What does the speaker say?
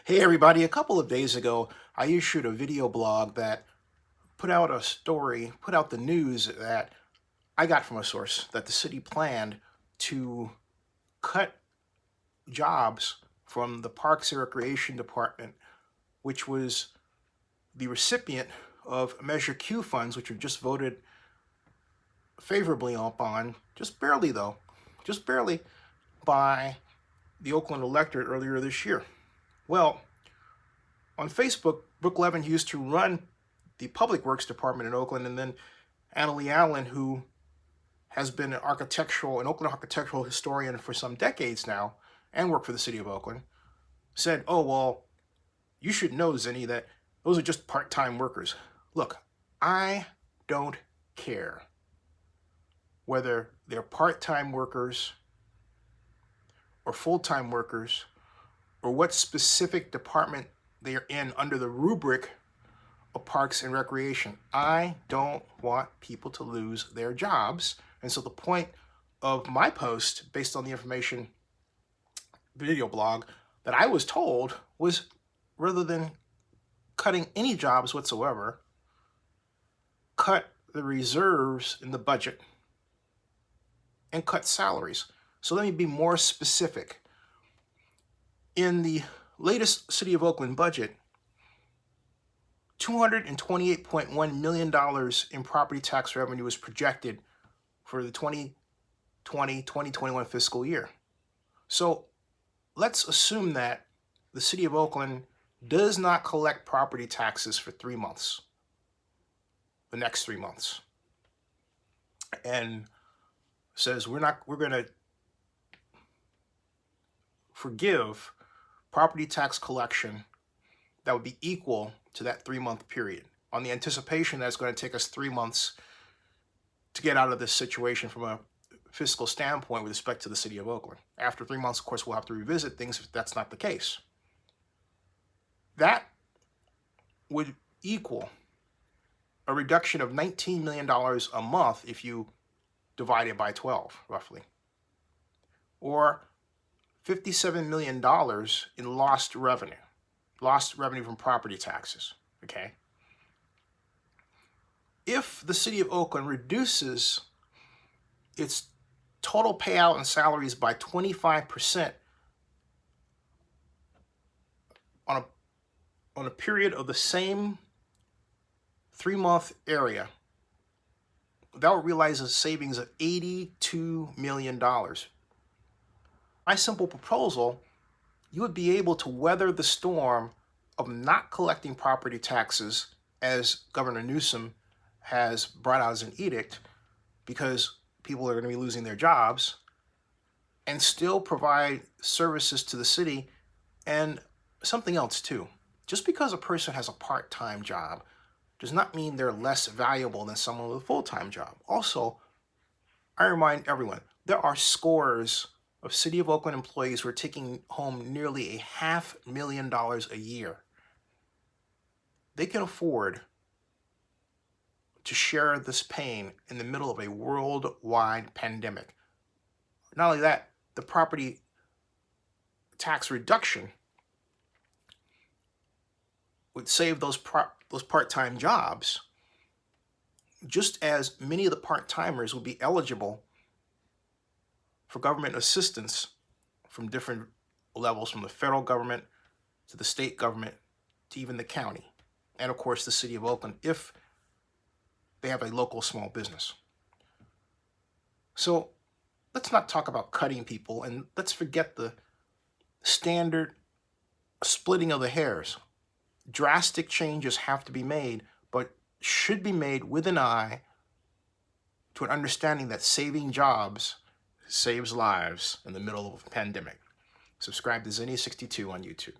Hey everybody, a couple of days ago, I issued a video blog that put out a story, put out the news that I got from a source that the city planned to cut jobs from the Parks and Recreation Department, which was the recipient of Measure Q funds, which were just voted favorably upon, just barely though, just barely by the Oakland electorate earlier this year. Well, on Facebook, Brooke Levin used to run the Public Works Department in Oakland, and then Annalee Allen, who has been an Oakland architectural historian for some decades now, and worked for the city of Oakland, said, "Oh, well, you should know, Zinni, that those are just part-time workers." Look, I don't care whether they're part-time workers or full-time workers or what specific department they are in under the rubric of Parks and Recreation. I don't want people to lose their jobs. And so the point of my post, based on the information video blog that I was told, was rather than cutting any jobs whatsoever, cut the reserves in the budget and cut salaries. So let me be more specific. In the latest City of Oakland budget, $228.1 million in property tax revenue is projected for the 2020-2021 fiscal year. So let's assume that the City of Oakland does not collect property taxes for 3 months, the next 3 months, and says we're going to forgive property tax collection that would be equal to that 3-month period, on the anticipation that it's going to take us 3 months to get out of this situation from a fiscal standpoint with respect to the city of Oakland. After 3 months, of course, we'll have to revisit things if that's not the case. That would equal a reduction of $19 million a month if you divide it by 12, roughly, or $57 million in lost revenue from property taxes, okay? If the city of Oakland reduces its total payout and salaries by 25% on a period of the same 3-month area, that will realize a savings of $82 million. My simple proposal, you would be able to weather the storm of not collecting property taxes, as Governor Newsom has brought out as an edict, because people are going to be losing their jobs, and still provide services to the city. And something else too, just because a person has a part-time job does not mean they're less valuable than someone with a full-time job. Also, I remind everyone, there are scores of City of Oakland employees who are taking home nearly $500,000 a year. They can afford to share this pain in the middle of a worldwide pandemic. Not only that, the property tax reduction would save those part-time jobs, just as many of the part-timers will be eligible for government assistance from different levels, from the federal government to the state government to even the county, and of course the city of Oakland if they have a local small business. So let's not talk about cutting people, and let's forget the standard splitting of the hairs. Drastic changes have to be made, but should be made with an eye to an understanding that saving jobs saves lives in the middle of a pandemic. Subscribe to Zinni62 on YouTube.